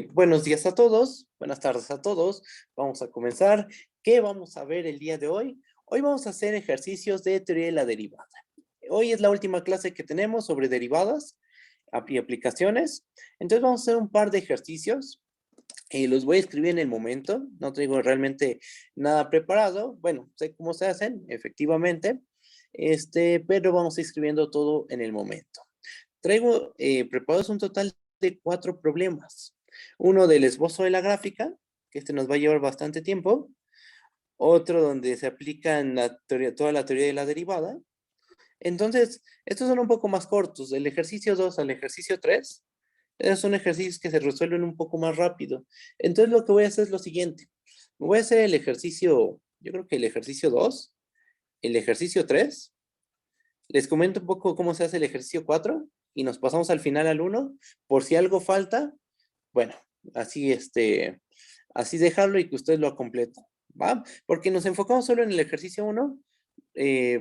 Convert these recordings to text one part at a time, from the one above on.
Buenos días a todos, buenas tardes a todos. Vamos a comenzar. ¿Qué vamos a ver el día de hoy? Hoy vamos a hacer ejercicios de teoría de la derivada. Hoy es la última clase que tenemos sobre derivadas y aplicaciones. Entonces vamos a hacer un par de ejercicios. Los voy a escribir en el momento. No tengo realmente nada preparado. Bueno, sé cómo se hacen, efectivamente. Pero vamos a ir escribiendo todo en el momento. Traigo preparados un total de 4 problemas. Uno del esbozo de la gráfica, que nos va a llevar bastante tiempo. Otro donde se aplica en la teoría, toda la teoría de la derivada. Entonces, estos son un poco más cortos. Del ejercicio 2 al ejercicio 3, esos son ejercicios que se resuelven un poco más rápido. Entonces, lo que voy a hacer es lo siguiente. Voy a hacer el ejercicio, yo creo que el ejercicio 2, el ejercicio 3. Les comento un poco cómo se hace el ejercicio 4 y nos pasamos al final al 1. Por si algo falta, bueno, así así dejarlo y que ustedes lo completen, ¿va? Porque nos enfocamos solo en el ejercicio 1,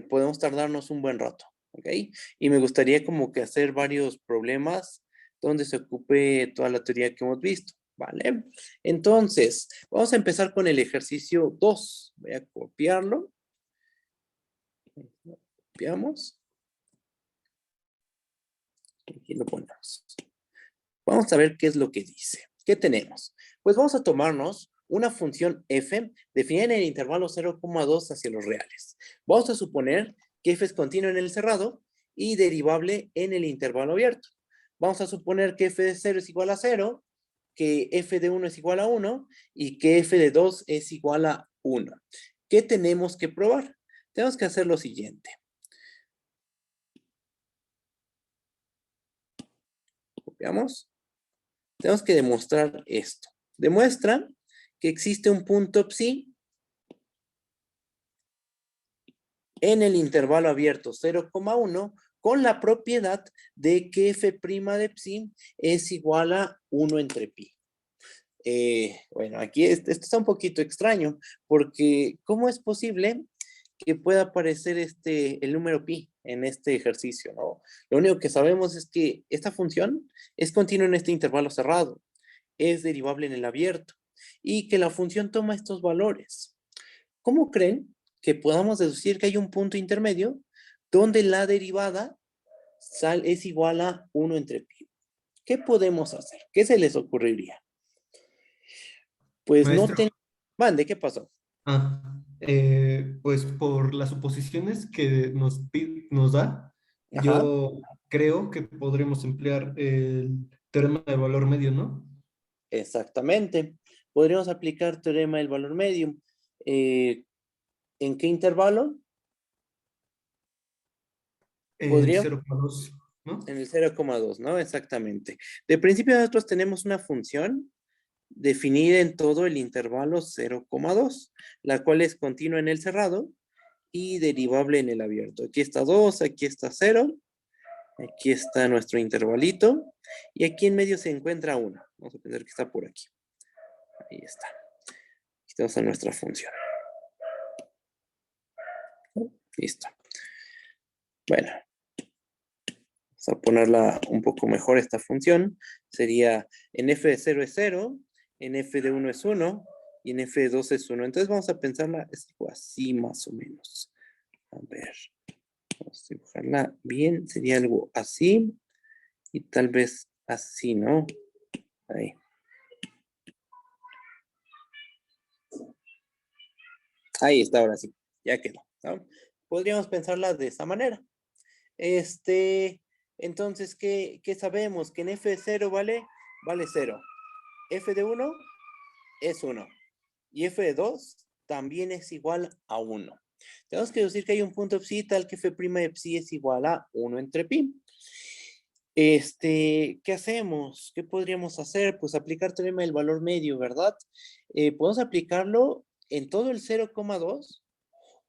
podemos tardarnos un buen rato, ¿ok? Y me gustaría como que hacer varios problemas donde se ocupe toda la teoría que hemos visto, ¿vale? Entonces, vamos a empezar con el ejercicio 2. Voy a copiarlo. Copiamos. Aquí lo ponemos. Vamos a ver qué es lo que dice. ¿Qué tenemos? Pues vamos a tomarnos una función f definida en el intervalo 0,2 hacia los reales. Vamos a suponer que f es continua en el cerrado y derivable en el intervalo abierto. Vamos a suponer que f de 0 es igual a 0, que f de 1 es igual a 1 y que f de 2 es igual a 1. ¿Qué tenemos que probar? Tenemos que hacer lo siguiente. Copiamos. Tenemos que demostrar esto. Demuestra que existe un punto psi en el intervalo abierto 0,1 con la propiedad de que f' de psi es igual a 1 entre pi. Bueno, aquí esto está un poquito extraño, porque ¿cómo es posible que pueda aparecer el número pi en este ejercicio, ¿no? Lo único que sabemos es que esta función es continua en este intervalo cerrado, es derivable en el abierto, y que la función toma estos valores. ¿Cómo creen que podamos deducir que hay un punto intermedio donde la derivada es igual a 1 entre pi? ¿Qué podemos hacer? ¿Qué se les ocurriría? Pues no Maestro, ten... Mande, ¿qué pasó? pues por las suposiciones que nos da, Ajá, yo creo que podremos emplear el teorema de valor medio, ¿no? exactamente. Podríamos aplicar teorema del valor medio. Eh, ¿En qué intervalo? En Podríamos 0,2, ¿no? en el 0,2, ¿no? Exactamente. De principio nosotros tenemos una función definida en todo el intervalo 0,2, la cual es continua en el cerrado y derivable en el abierto. Aquí está 2, aquí está 0, aquí está nuestro intervalito y aquí en medio se encuentra 1. Vamos a pensar que está por aquí. Ahí está. Aquí tenemos a nuestra función. Listo. Bueno, vamos a ponerla un poco mejor esta función. Sería en f de 0 es 0, en f de 1 es 1 y en f de 2 es 1. Entonces vamos a pensarla así más o menos. A ver, vamos a dibujarla bien. Sería algo así y tal vez así, ¿no? Ahí. Ahí está, ahora sí. Ya quedó, ¿no? Podríamos pensarla de esa manera. Entonces, ¿qué sabemos? Que en f de 0 vale 0. F de 1 es 1. Y f de 2 también es igual a 1. Tenemos que decir que hay un punto psi tal que f' de psi es igual a 1 entre pi. ¿Qué hacemos? ¿Qué podríamos hacer? Pues aplicar teorema del valor medio, ¿verdad? Podemos aplicarlo en todo el 0,2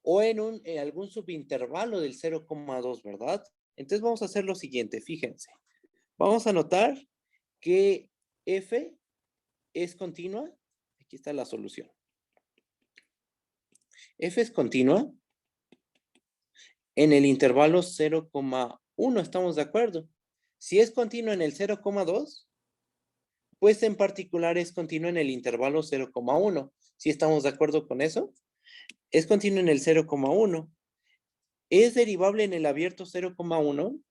o en algún subintervalo del 0,2, ¿verdad? Entonces vamos a hacer lo siguiente, fíjense. Vamos a notar que f es continua. Aquí está la solución. F es continua en el intervalo 0,1, ¿estamos de acuerdo? Si es continua en el 0,2, Pues en particular es continuo en el intervalo 0,1. ¿Sí estamos de acuerdo con eso? Es continuo en el 0,1. ¿Es derivable en el abierto 0,1?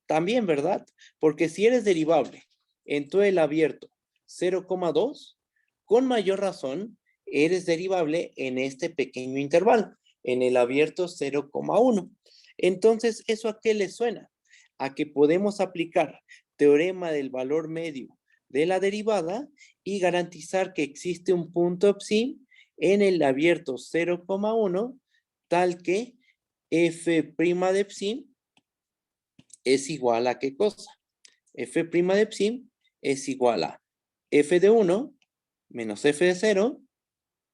También, ¿verdad? Porque si eres derivable en todo el abierto 0,2, con mayor razón, eres derivable en este pequeño intervalo, en el abierto 0,1. Entonces, ¿eso a qué le suena? A que podemos aplicar teorema del valor medio de la derivada y garantizar que existe un punto psi en el abierto 0,1 tal que f' de psi es igual a ¿qué cosa? F' de psi es igual a f de 1 menos f de 0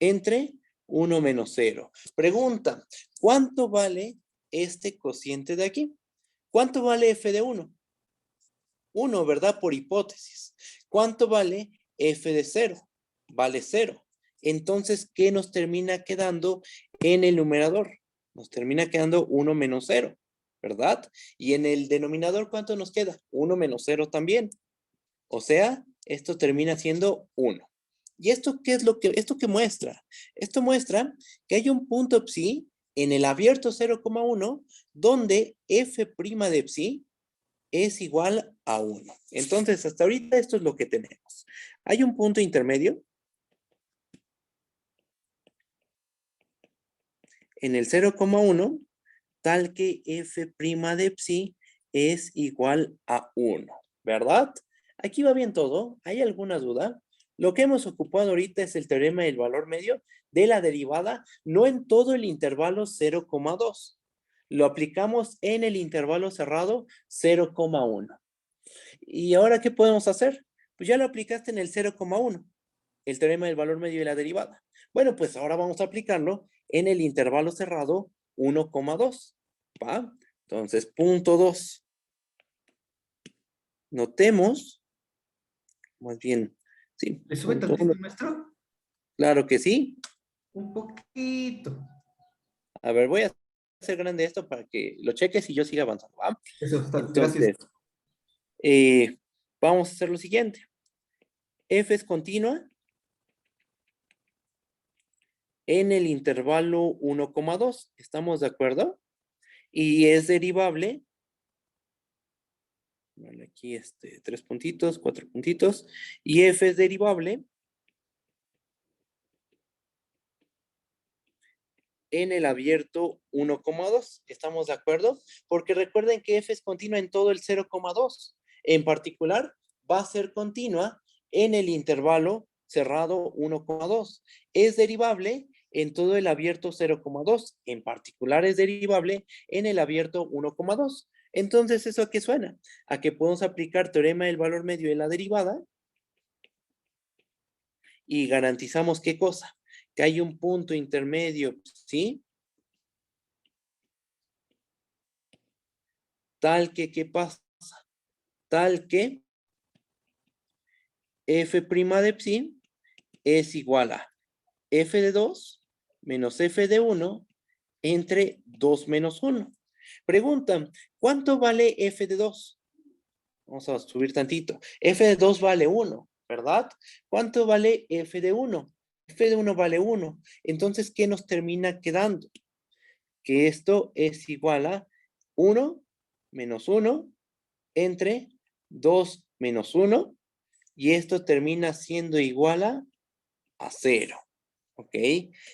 entre 1 menos 0. Pregunta, ¿cuánto vale este cociente de aquí? ¿Cuánto vale f de 1? 1, ¿verdad? Por hipótesis. ¿Cuánto vale f de 0? Vale 0. Entonces, ¿qué nos termina quedando en el numerador? Nos termina quedando 1 menos 0, ¿verdad? Y en el denominador, ¿cuánto nos queda? 1 menos 0 también. O sea, esto termina siendo 1. ¿Y esto qué es esto qué muestra? Esto muestra que hay un punto psi en el abierto 0,1 donde f' de psi es igual a 1. Entonces, hasta ahorita esto es lo que tenemos. Hay un punto intermedio en el 0,1 tal que f' de psi es igual a 1, ¿verdad? Aquí va bien todo. ¿Hay alguna duda? Lo que hemos ocupado ahorita es el teorema del valor medio de la derivada, no en todo el intervalo 0,2. Lo aplicamos en el intervalo cerrado 0,1. ¿Y ahora qué podemos hacer? Pues ya lo aplicaste en el 0,1, el teorema del valor medio de la derivada. Bueno, pues ahora vamos a aplicarlo en el intervalo cerrado 1,2. ¿Va? Entonces, punto 2. Notemos, más bien, sí, ¿Le sube punto 1. tantito, maestro? Claro que sí. Un poquito. A ver, voy a hacer grande esto para que lo cheques y yo siga avanzando, ¿va? Eso está, gracias. Entonces, eh, vamos a hacer lo siguiente. F es continua en el intervalo 1,2. ¿Estamos de acuerdo? Y es derivable. Vale, aquí 3 puntitos, 4 puntitos. Y f es derivable en el abierto 1,2. ¿Estamos de acuerdo? Porque recuerden que f es continua en todo el 0,2. En particular, va a ser continua en el intervalo cerrado 1,2. Es derivable en todo el abierto 0,2. En particular, es derivable en el abierto 1,2. Entonces, ¿eso a qué suena? A que podemos aplicar teorema del valor medio de la derivada y garantizamos ¿qué cosa? Que hay un punto intermedio, ¿sí? Tal que, ¿qué pasa? Tal que f' de psi es igual a f de 2 menos f de 1 entre 2 menos 1. Preguntan, ¿cuánto vale f de 2? Vamos a subir tantito. F de 2 vale 1, ¿verdad? ¿Cuánto vale f de 1? F de 1 vale 1. Entonces, ¿qué nos termina quedando? Que esto es igual a 1 menos 1 entre 2 menos 1 y esto termina siendo igual a 0. ¿Ok?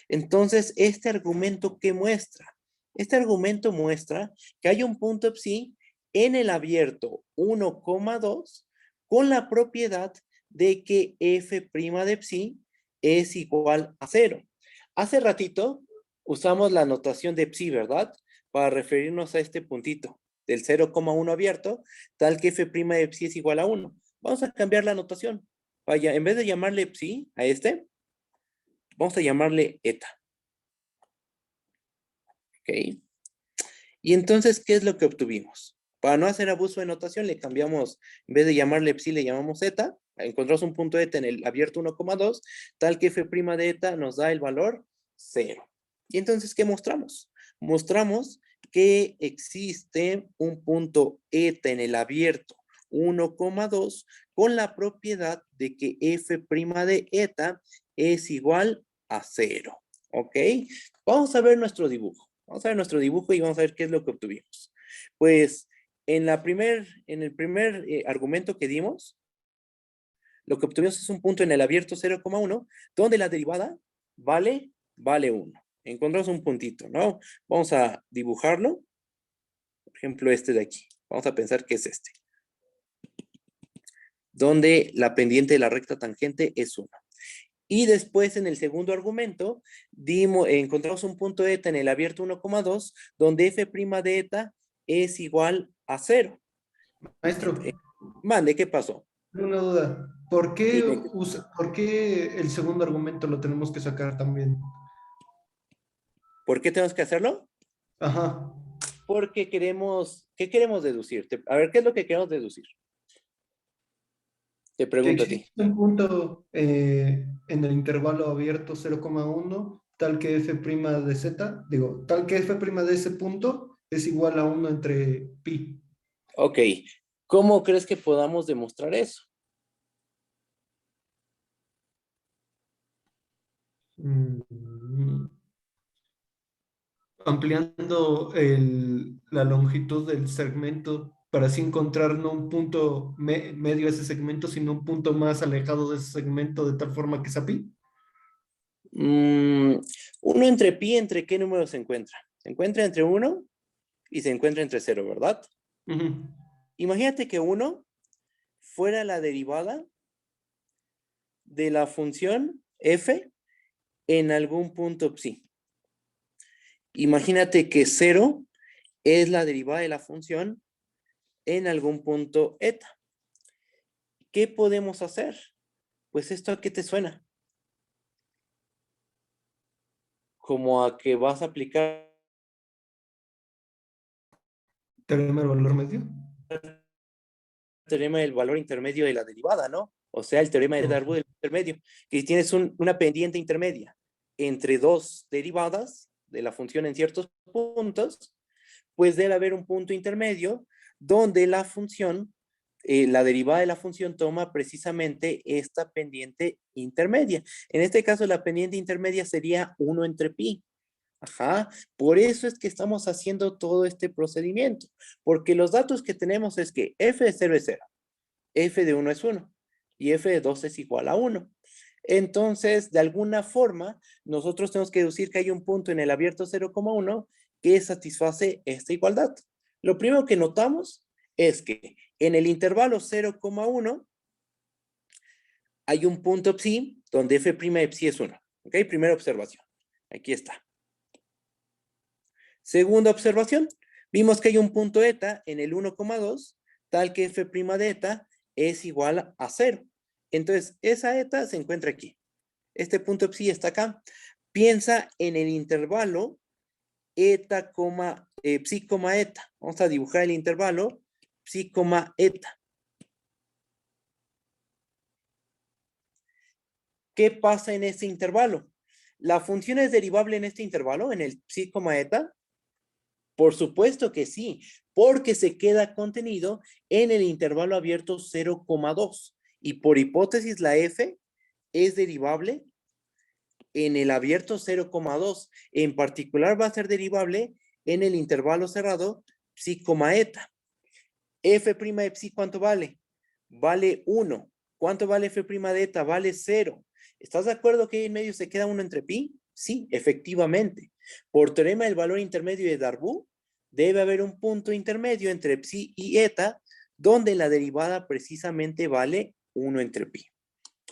Entonces, ¿este argumento qué muestra? Este argumento muestra que hay un punto psi en el abierto 1,2 con la propiedad de que f' de psi es igual a 0. Hace ratito usamos la notación de psi, ¿verdad? Para referirnos a este puntito del 0,1 abierto, tal que f' de psi es igual a 1. Vamos a cambiar la notación. Vaya, en vez de llamarle psi a este, vamos a llamarle eta. ¿Ok? Y entonces, ¿qué es lo que obtuvimos? Para no hacer abuso de notación, le cambiamos, en vez de llamarle psi, le llamamos eta. Encontramos un punto eta en el abierto 1,2, tal que f' de eta nos da el valor 0. Y entonces, ¿qué mostramos? Mostramos que existe un punto eta en el abierto 1,2 con la propiedad de que f' de eta es igual a 0. ¿Ok? Vamos a ver nuestro dibujo. Vamos a ver nuestro dibujo y vamos a ver qué es lo que obtuvimos. Pues en el primer argumento que dimos, lo que obtuvimos es un punto en el abierto 0,1, donde la derivada vale 1. Encontramos un puntito, ¿no? Vamos a dibujarlo. Por ejemplo, este de aquí. Vamos a pensar que es este. Donde la pendiente de la recta tangente es 1. Y después en el segundo argumento encontramos un punto eta en el abierto 1,2 donde f' de eta es igual a 0. Maestro, Mande, ¿qué pasó? tengo una duda. Dime, ¿Por qué el segundo argumento lo tenemos que sacar también? ¿por qué tenemos que hacerlo? Ajá. Porque ¿qué queremos deducir? A ver, ¿qué es lo que queremos deducir? Te Que pregunto a ti. existe un punto en el intervalo abierto 0,1, tal que f' de z, digo, tal que f' de ese punto es igual a 1 entre pi. Ok, ¿cómo crees que podamos demostrar eso? Mm, Ampliando la longitud del segmento para así encontrar no un punto medio de ese segmento, sino un punto más alejado de ese segmento de tal forma que sea pi. 1 entre pi, ¿entre qué número se encuentra? Se encuentra entre 1 y se encuentra entre 0, ¿verdad? Ujú. Imagínate que 1 fuera la derivada de la función f en algún punto psi. Imagínate que 0 es la derivada de la función en algún punto eta. ¿Qué podemos hacer? Pues esto, ¿a qué te suena? Como a que vas a aplicar Teorema del valor medio. el teorema del valor intermedio de la derivada, ¿no? O sea, el teorema de Darboux del intermedio, que si tienes una pendiente intermedia entre dos derivadas de la función en ciertos puntos, pues debe haber un punto intermedio donde la función, la derivada de la función toma precisamente esta pendiente intermedia. En este caso, la pendiente intermedia sería 1 entre pi. Ajá, por eso es que estamos haciendo todo este procedimiento, porque los datos que tenemos es que f de 0 es 0, f de 1 es 1 y f de 2 es igual a 1. Entonces, de alguna forma, nosotros tenemos que deducir que hay un punto en el abierto 0,1 que satisface esta igualdad. Lo primero que notamos es que en el intervalo 0,1 hay un punto psi donde f' de psi es 1. ¿Ok? Primera observación. Aquí está. Segunda observación, vimos que hay un punto eta en el 1,2, tal que f' de eta es igual a 0. Entonces, esa eta se encuentra aquí. Este punto psi está acá. Piensa en el intervalo eta, psi, eta. Vamos a dibujar el intervalo psi, eta. ¿Qué pasa en este intervalo? ¿La función es derivable en este intervalo, en el psi, eta? Por supuesto que sí, porque se queda contenido en el intervalo abierto 0,2 y por hipótesis la f es derivable en el abierto 0,2. En particular va a ser derivable en el intervalo cerrado psi, eta. F' de psi, ¿cuánto vale? Vale 1. ¿Cuánto vale f' de eta? Vale 0. ¿Estás de acuerdo que ahí en medio se queda 1 entre pi? Sí, efectivamente. Por teorema del valor intermedio de Darboux, debe haber un punto intermedio entre psi y eta, donde la derivada precisamente vale 1 entre pi.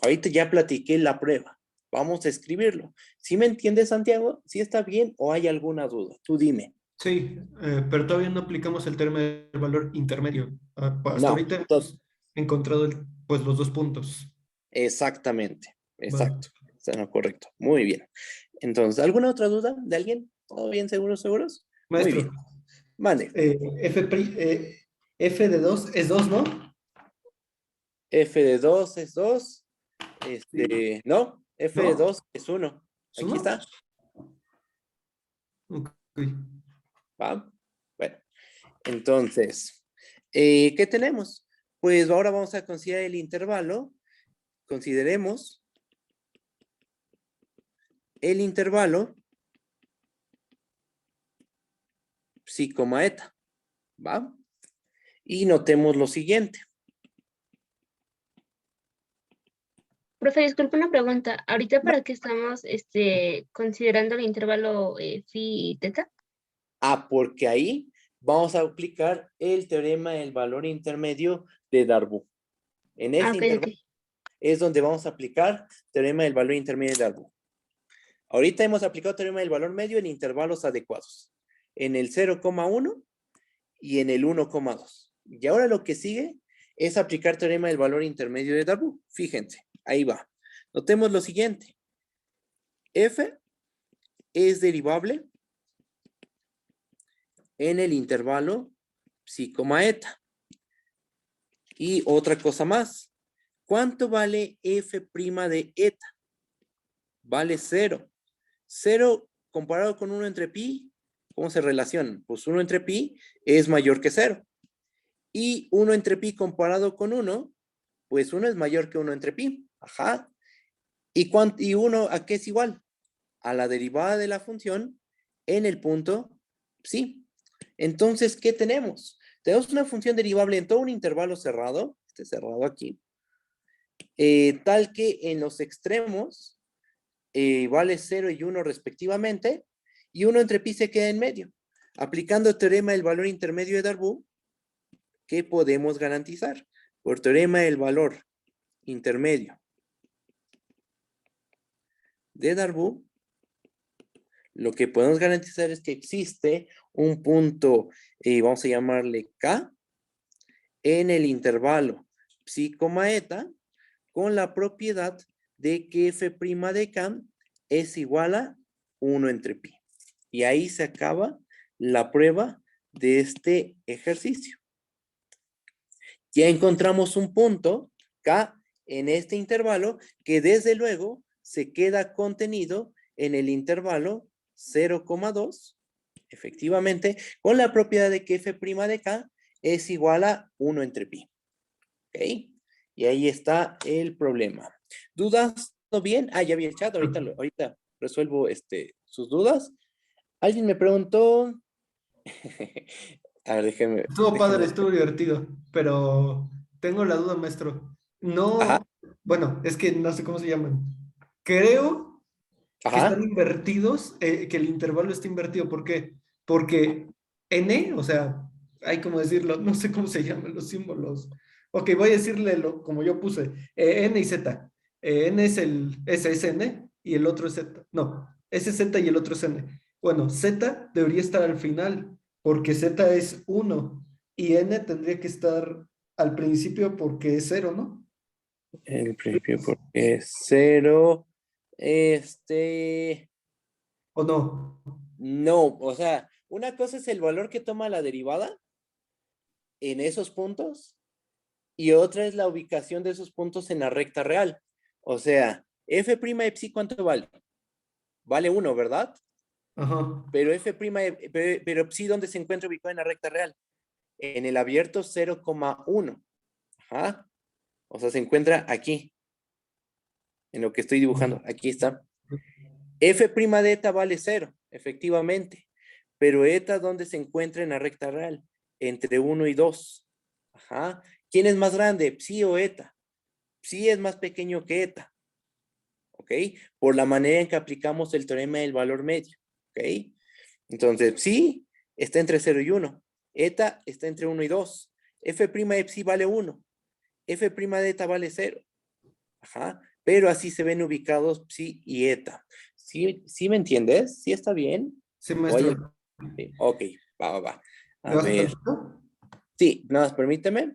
Ahorita ya platiqué la prueba. Vamos a escribirlo. ¿Sí me entiendes, Santiago? ¿Sí está bien o hay alguna duda? Tú dime. Sí, pero todavía no aplicamos el teorema del valor intermedio. Hasta No, ahorita hemos encontrado pues los dos puntos. exactamente. Va. Exacto. Está en lo correcto. Muy bien. Entonces, ¿alguna otra duda de alguien? ¿Todo bien, seguros, seguros? Muy bien. Maestro, Mande. F de 2 es 2, ¿no? F de 2 es 2. Sí. No, F de ¿No? 2 es 1. Aquí ¿Suma? está. Ok. ¿Va? Bueno, entonces, ¿qué tenemos? pues ahora vamos a considerar el intervalo. Consideremos el intervalo psi, eta, ¿va? Y notemos lo siguiente. Profe, disculpe una pregunta. ¿Ahorita para qué estamos considerando el intervalo phi y teta? Porque ahí vamos a aplicar el teorema del valor intermedio de Darboux. En ese Ok, intervalo es donde vamos a aplicar teorema del valor intermedio de Darboux. Ahorita hemos aplicado teorema del valor medio en intervalos adecuados. En el 0,1 y en el 1,2. Y ahora lo que sigue es aplicar teorema del valor intermedio de Darboux. Fíjense, ahí va. Notemos lo siguiente. F es derivable en el intervalo psi, eta. Y otra cosa más. ¿Cuánto vale f' de eta? Vale 0. 0 comparado con 1 entre pi, ¿cómo se relacionan? Pues 1 entre pi es mayor que 0. Y 1 entre pi comparado con 1, pues 1 es mayor que 1 entre pi. Ajá. ¿Y 1 a qué es igual? A la derivada de la función en el punto psi. Entonces, ¿qué tenemos? Tenemos una función derivable en todo un intervalo cerrado, este cerrado aquí, tal que en los extremos vale 0 y 1 respectivamente, y 1 entre pi se queda en medio. Aplicando el teorema del valor intermedio de Darboux, ¿qué podemos garantizar? Por teorema del valor intermedio de Darboux, lo que podemos garantizar es que existe un punto, vamos a llamarle K, en el intervalo psi, eta, con la propiedad de que f' de K es igual a 1 entre pi. Y ahí se acaba la prueba de este ejercicio. Ya encontramos un punto K en este intervalo que desde luego se queda contenido en el intervalo 0,2, efectivamente, con la propiedad de que f' de K es igual a 1 entre pi. ¿Ok? Y ahí está el problema. ¿Dudas? ¿Todo bien? Ya vi el chat, ahorita resuelvo sus dudas. Alguien me preguntó... A ver, Estuvo padre, estuvo divertido, pero tengo la duda, maestro. Ajá, No, bueno, es que no sé cómo se llaman. Creo que están ajá. invertidos, que el intervalo está invertido. ¿Por qué? Porque n, o sea, hay como decirlo, no sé cómo se llaman los símbolos. Ok, voy a decirle como yo puse, n y z. N es ese es n y el otro es z. No, ese es z y el otro es n. Bueno, z debería estar al final, porque z es 1 y n tendría que estar al principio porque es 0, ¿no? El principio porque es 0. ¿O no? No, o sea, una cosa es el valor que toma la derivada en esos puntos y otra es la ubicación de esos puntos en la recta real. O sea, f' de psi, ¿cuánto vale? Vale 1, ¿verdad? Ajá. Pero pero psi, ¿dónde se encuentra ubicado en la recta real? En el abierto 0,1. Ajá. O sea, se encuentra aquí, en lo que estoy dibujando. Aquí está. F' de eta vale 0, efectivamente. Pero eta, ¿dónde se encuentra en la recta real? Entre 1 y 2. Ajá. ¿Quién es más grande, psi o eta? Psi es más pequeño que eta. ¿Ok? Por la manera en que aplicamos el teorema del valor medio. ¿Ok? Entonces, psi está entre 0 y 1. Eta está entre 1 y 2. F' de psi vale 1. F' de eta vale 0. Ajá. Pero así se ven ubicados psi y eta. ¿Sí me entiendes? ¿Sí está bien? Sí, ¿O hay maestro. sí, ok, va. ¿Me A vas a ver. tantito? Sí, nada más permíteme.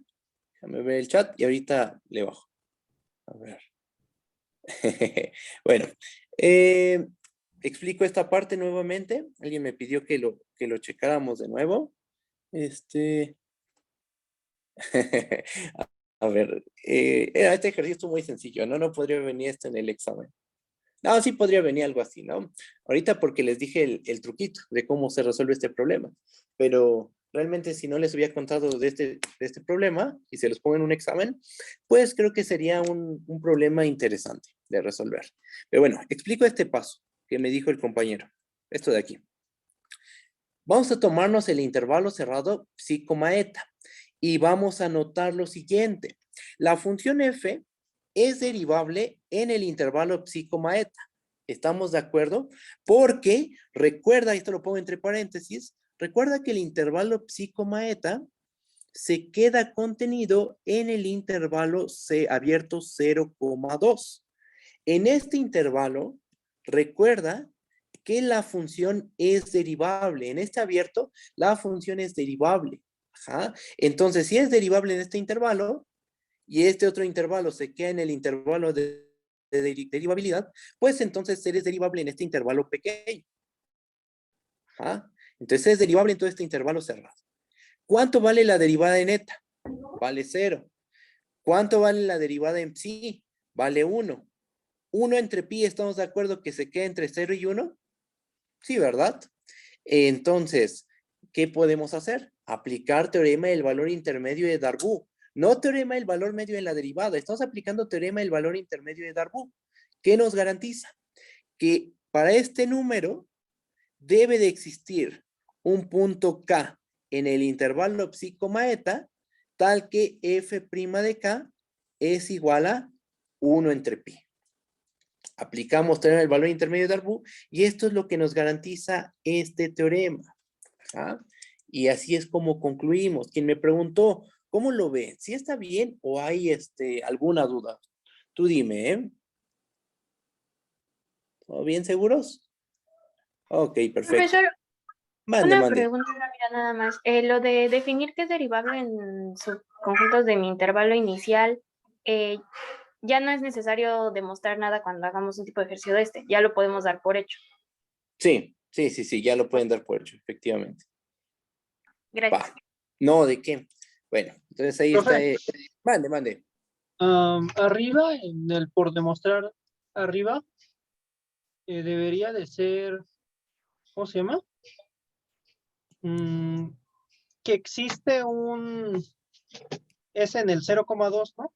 Déjame ver el chat y ahorita le bajo. A ver. Bueno, explico esta parte nuevamente. Alguien me pidió que lo checáramos de nuevo. A ver, este ejercicio es muy sencillo, ¿no? No podría venir esto en el examen. No, sí podría venir algo así, ¿no? Ahorita porque les dije el truquito de cómo se resuelve este problema. Pero realmente si no les hubiera contado de este problema y se los pongo en un examen, pues creo que sería un problema interesante de resolver. Pero bueno, explico este paso que me dijo el compañero. Esto de aquí. Vamos a tomarnos el intervalo cerrado psi, eta y vamos a notar lo siguiente. La función f es derivable en el intervalo psi, eta. ¿Estamos de acuerdo? Porque recuerda, esto lo pongo entre paréntesis, recuerda que el intervalo psi, eta se queda contenido en el intervalo abierto 0,2. En este intervalo, recuerda que la función es derivable. En este abierto, la función es derivable. Ajá. Entonces, si es derivable en este intervalo y este otro intervalo se queda en el intervalo de derivabilidad, pues entonces eres derivable en este intervalo pequeño. Ajá. Entonces es derivable en todo este intervalo cerrado. ¿Cuánto vale la derivada en eta? Vale 0. ¿Cuánto vale la derivada en psi? Vale 1. 1 entre pi, ¿estamos de acuerdo que se queda entre 0 y 1? Sí, ¿verdad? Entonces, ¿qué podemos hacer? Aplicar teorema del valor intermedio de Darboux. No teorema del valor medio de la derivada. Estamos aplicando teorema del valor intermedio de Darboux. ¿Qué nos garantiza? Que para este número debe de existir un punto K en el intervalo psi, eta, tal que f' de K es igual a 1 entre pi. Aplicamos teorema del valor intermedio de Darboux y esto es lo que nos garantiza este teorema. ¿Ah? Y así es como concluimos. Quien me preguntó, ¿cómo lo ven? ¿Sí está bien o hay alguna duda? Tú dime, ¿eh? ¿Todo bien seguros? Ok, perfecto. Profesor, Mande, una mande. pregunta rápida nada más. Lo de definir que es derivable en subconjuntos de mi intervalo inicial, ya no es necesario demostrar nada cuando hagamos un tipo de ejercicio de este. Ya lo podemos dar por hecho. Sí, ya lo pueden dar por hecho, efectivamente. Gracias. Va. No, ¿de qué? Bueno, entonces ahí está. Profe. Mande. Arriba, en el por demostrar arriba, debería de ser, ¿cómo se llama? Que existe un S en el 0,2, ¿no?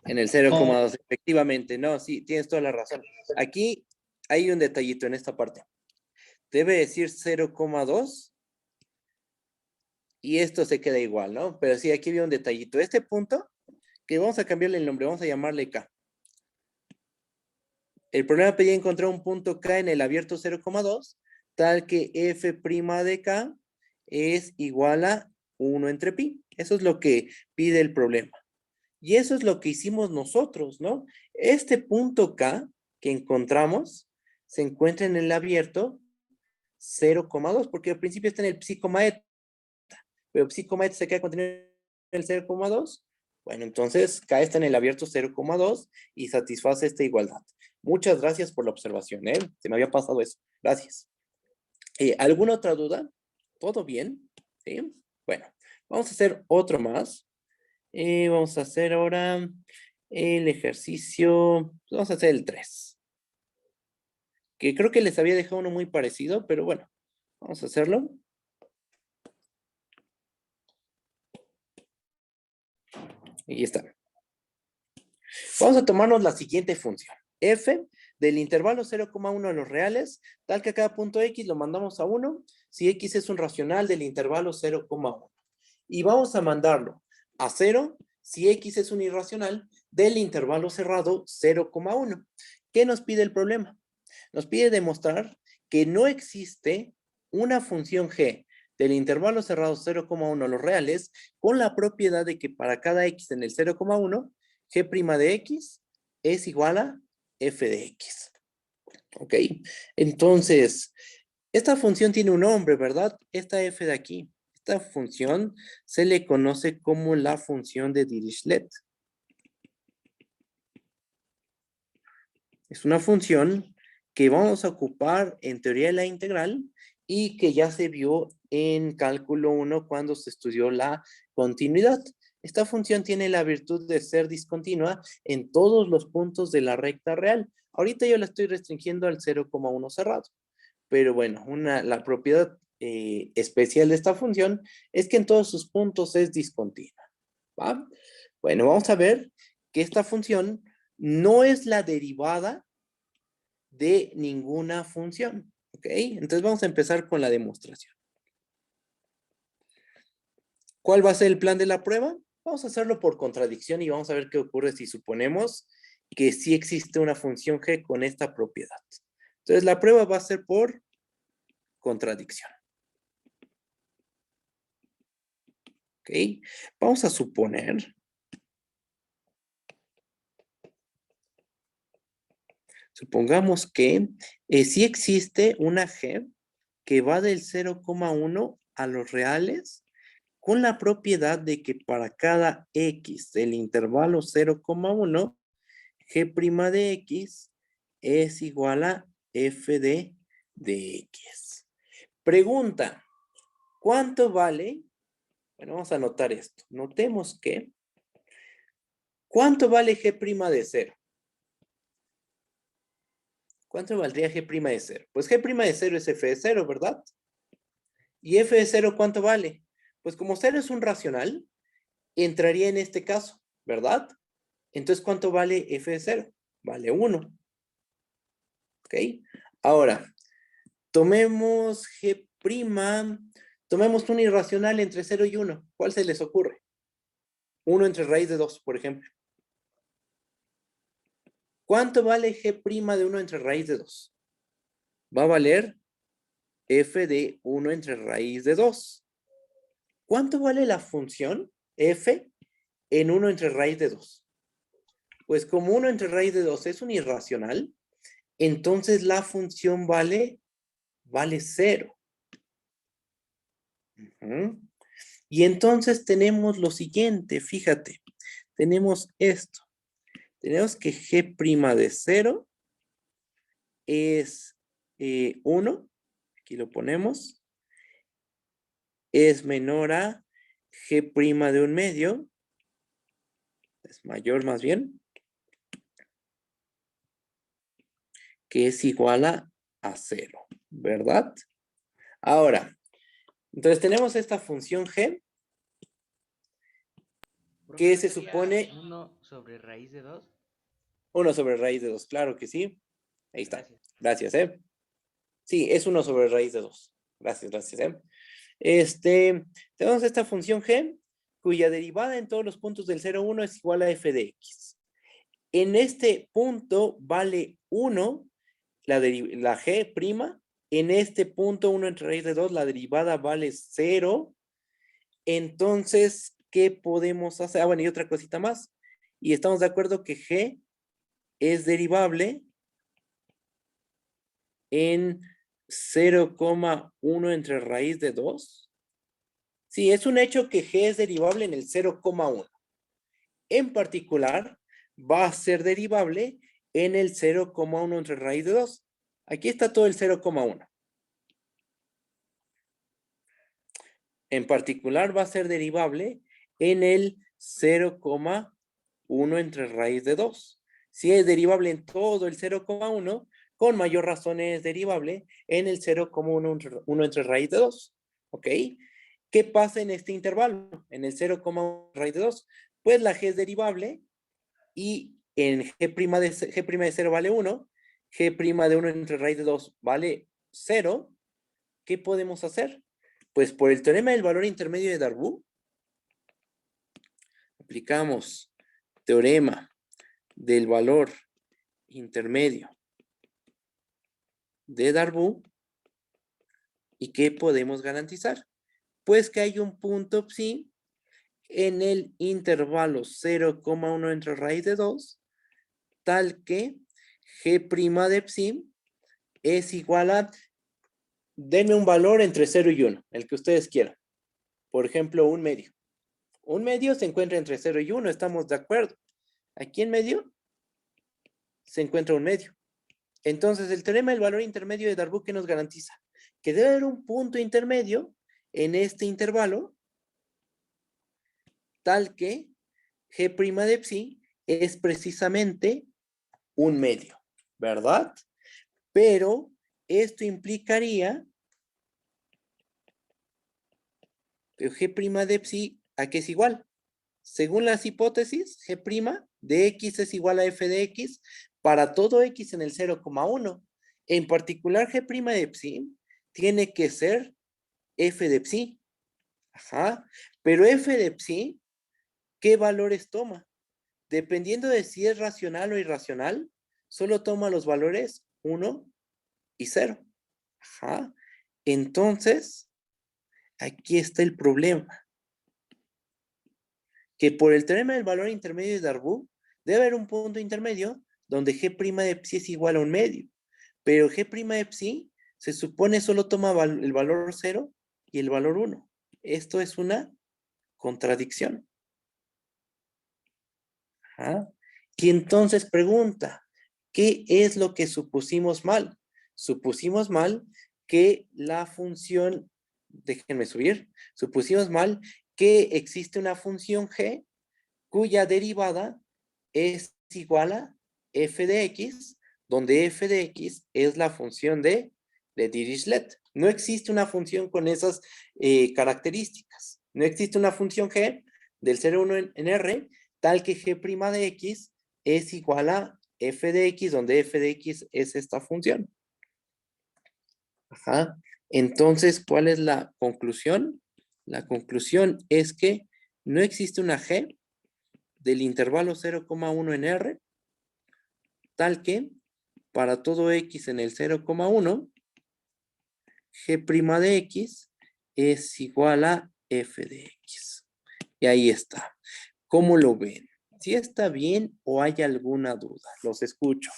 En el 0,2, efectivamente. No, sí, tienes toda la razón. Aquí hay un detallito en esta parte. Debe decir 0,2 y esto se queda igual, ¿no? Pero sí, aquí había un detallito. Este punto, que vamos a cambiarle el nombre, vamos a llamarle K. El problema pedía encontrar un punto K en el abierto 0,2, tal que f' de K es igual a 1 entre pi. Eso es lo que pide el problema. Y eso es lo que hicimos nosotros, ¿no? Este punto K que encontramos se encuentra en el abierto 0,2, porque al principio está en el psi, eta, pero psi, eta se queda contenido en el 0,2. Bueno, entonces K está en el abierto 0,2 y satisface esta igualdad. Muchas gracias por la observación, ¿eh? Se me había pasado eso. Gracias. ¿Alguna otra duda? ¿Todo bien? ¿Sí? Bueno, vamos a hacer otro más. Vamos a hacer ahora el ejercicio. Vamos a hacer el 3. Que creo que les había dejado uno muy parecido, pero bueno, vamos a hacerlo. Y está. Vamos a tomarnos la siguiente función. F del intervalo 0,1 de los reales, tal que a cada punto X lo mandamos a 1, si X es un racional del intervalo 0,1. Y vamos a mandarlo a 0 si X es un irracional del intervalo cerrado 0,1. ¿Qué nos pide el problema? Nos pide demostrar que no existe una función g del intervalo cerrado 0,1 a los reales con la propiedad de que para cada x en el 0,1, g' de x es igual a f de x. ¿Ok? Entonces, esta función tiene un nombre, ¿verdad? Esta f de aquí. Esta función se le conoce como la función de Dirichlet. Es una función que vamos a ocupar en teoría de la integral y que ya se vio en cálculo 1 cuando se estudió la continuidad. Esta función tiene la virtud de ser discontinua en todos los puntos de la recta real. Ahorita yo la estoy restringiendo al 0,1 cerrado. Pero bueno, la propiedad especial de esta función es que en todos sus puntos es discontinua, ¿va? Bueno, vamos a ver que esta función no es la derivada de ninguna función, ¿ok? Entonces vamos a empezar con la demostración. ¿Cuál va a ser el plan de la prueba? Vamos a hacerlo por contradicción y vamos a ver qué ocurre si suponemos que sí existe una función g con esta propiedad. Entonces la prueba va a ser por contradicción. ¿Ok? Vamos a suponer. Supongamos que sí existe una g que va del 0,1 a los reales con la propiedad de que para cada x del intervalo 0,1, g' de x es igual a f de x. Pregunta, ¿cuánto vale? Bueno, vamos a anotar esto. Notemos que, ¿cuánto vale g' de 0? ¿Cuánto valdría g' de 0? Pues g' de 0 es f de 0, ¿verdad? ¿Y f de 0 cuánto vale? Pues como 0 es un racional, entraría en este caso, ¿verdad? Entonces, ¿cuánto vale f de 0? Vale 1. ¿Ok? Ahora, tomemos g', tomemos un irracional entre 0 y 1. ¿Cuál se les ocurre? 1 entre raíz de 2, por ejemplo. ¿Cuánto vale g' de 1 entre raíz de 2? Va a valer f de 1 entre raíz de 2. ¿Cuánto vale la función f en 1 entre raíz de 2? Pues como 1 entre raíz de 2 es un irracional, entonces la función vale 0. Y entonces tenemos lo siguiente, fíjate, tenemos esto. Tenemos que g' de 0 es 1, aquí lo ponemos, es menor a g' de 1/2, es mayor más bien, que es igual a 0, ¿verdad? Ahora, entonces tenemos esta función g, que se supone 1 sobre raíz de 2. 1 sobre raíz de 2, claro que sí. Ahí está. Gracias. Gracias, ¿eh? Sí, es 1 sobre raíz de 2. Gracias, gracias, ¿eh? Tenemos esta función g, cuya derivada en todos los puntos del 0, 1 es igual a f de x. En este punto vale 1, la g'. En este punto, 1 entre raíz de 2, la derivada vale 0. Entonces, ¿qué podemos hacer? Ah, bueno, y otra cosita más. Y estamos de acuerdo que g es derivable en 0,1 entre raíz de 2. Sí, es un hecho que g es derivable en el 0,1. En particular, va a ser derivable en el 0,1 entre raíz de 2. Aquí está todo el 0,1. En particular, va a ser derivable en el 0,1 entre raíz de 2. Si es derivable en todo el 0,1, con mayor razón es derivable en el 0,1 entre raíz de 2. ¿Ok? ¿Qué pasa en este intervalo? En el 0,1 raíz de 2. Pues la g es derivable y en g' de 0 vale 1, g' de 1 entre raíz de 2 vale 0. ¿Qué podemos hacer? Pues por el teorema del valor intermedio de Darboux, aplicamos teorema del valor intermedio de Darboux. ¿Y qué podemos garantizar? Pues que hay un punto psi en el intervalo 0,1 entre raíz de 2, tal que g' de psi es igual a, denme un valor entre 0 y 1, el que ustedes quieran. Por ejemplo, un medio. Un medio se encuentra entre 0 y 1, estamos de acuerdo. Aquí en medio se encuentra un medio. Entonces, el teorema del valor intermedio de Darboux, ¿qué nos garantiza? Que debe haber un punto intermedio en este intervalo, tal que g' de psi es precisamente un medio, ¿verdad? Pero esto implicaría Pero G' de psi, ¿a qué es igual? Según las hipótesis, G' de X es igual a F de X para todo X en el 0,1. En particular, G' de psi tiene que ser F de psi. Ajá. Pero F de psi, ¿qué valores toma? Dependiendo de si es racional o irracional, solo toma los valores 1 y 0. Ajá. Entonces, aquí está el problema. Que por el teorema del valor intermedio de Darboux, debe haber un punto intermedio donde G' de psi es igual a un medio. Pero G' de psi se supone solo toma el valor 0 y el valor 1. Esto es una contradicción. Ajá. Y entonces pregunta, ¿qué es lo que supusimos mal? Supusimos mal que la función, déjenme subir, supusimos mal que existe una función g cuya derivada es igual a f de x, donde f de x es la función de Dirichlet. No existe una función con esas características. No existe una función g del 0, 1 en R, tal que g' de x es igual a f de x, donde f de x es esta función. Ajá. Entonces, ¿cuál es la conclusión? La conclusión es que no existe una g del intervalo 0,1 en R, tal que para todo x en el 0,1, g' de x es igual a f de x. Y ahí está. ¿Cómo lo ven? ¿Sí está bien o hay alguna duda? Los escucho.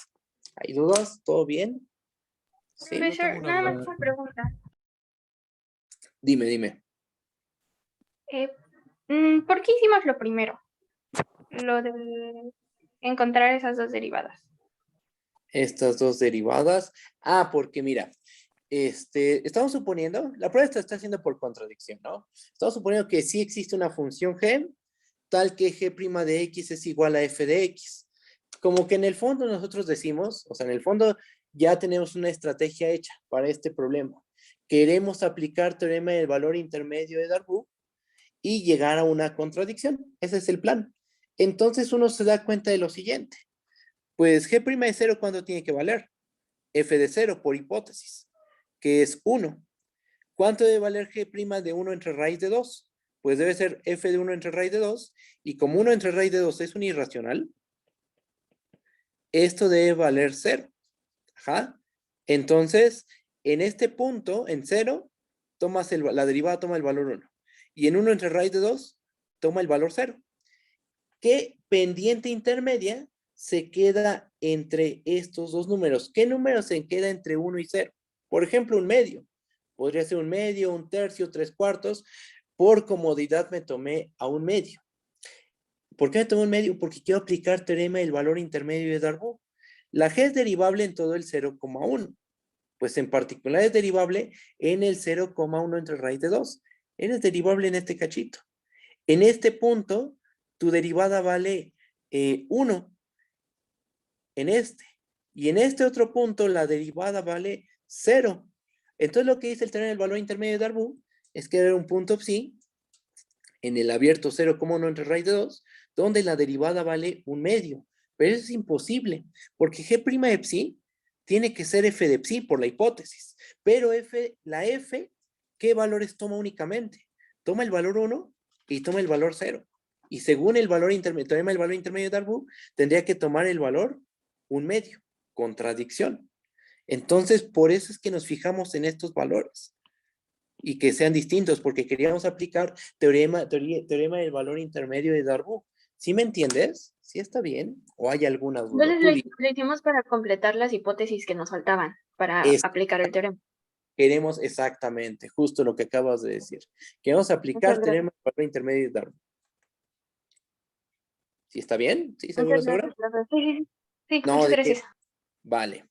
¿Hay dudas? ¿Todo bien? Sí. Profesor, nada más una pregunta. Dime. Eh, ¿Por qué hicimos lo primero? Lo de encontrar esas dos derivadas. Estas dos derivadas. Ah, porque mira, estamos suponiendo, la prueba está haciendo por contradicción, ¿no? Estamos suponiendo que sí existe una función g, tal que g' de x es igual a f de x. Como que en el fondo nosotros decimos, o sea, en el fondo ya tenemos una estrategia hecha para este problema. Queremos aplicar teorema del valor intermedio de Darboux y llegar a una contradicción. Ese es el plan. Entonces uno se da cuenta de lo siguiente. Pues g' de 0, ¿cuánto tiene que valer? F de 0 por hipótesis, que es 1. ¿Cuánto debe valer g' de 1 entre raíz de 2? Pues debe ser f de 1 entre raíz de 2, y como 1 entre raíz de 2 es un irracional, esto debe valer 0. Ajá. Entonces, en este punto, en 0, la derivada toma el valor 1. Y en 1 entre raíz de 2, toma el valor 0. ¿Qué pendiente intermedia se queda entre estos dos números? ¿Qué número se queda entre 1 y 0? Por ejemplo, un medio. Podría ser un medio, un tercio, 3/4. Por comodidad me tomé a un medio. ¿Por qué me tomé un medio? Porque quiero aplicar teorema del valor intermedio de Darboux. La g es derivable en todo el 0,1. Pues en particular es derivable en el 0,1 entre raíz de 2. Es derivable en este cachito. En este punto, tu derivada vale 1 en este. Y en este otro punto, la derivada vale 0. Entonces, lo que dice el teorema del valor intermedio de Darboux es que era un punto psi en el abierto 0,1 entre raíz de 2, donde la derivada vale un medio. Pero eso es imposible, porque g' de psi tiene que ser f de psi por la hipótesis. Pero la f, ¿qué valores toma únicamente? Toma el valor 1 y toma el valor 0. Y según el valor intermedio, teorema del valor intermedio de Darboux, tendría que tomar el valor un medio. Contradicción. Entonces, por eso es que nos fijamos en estos valores y que sean distintos, porque queríamos aplicar teorema del valor intermedio de Darboux. ¿Sí me entiendes? ¿Sí está bien? ¿O hay alguna duda? Entonces lo hicimos para completar las hipótesis que nos faltaban para aplicar el teorema. Queremos exactamente, justo lo que acabas de decir. Queremos aplicar teorema del valor intermedio de Darboux. ¿Sí está bien? ¿Sí? ¿Seguro? Sí, No, muchas gracias. Vale.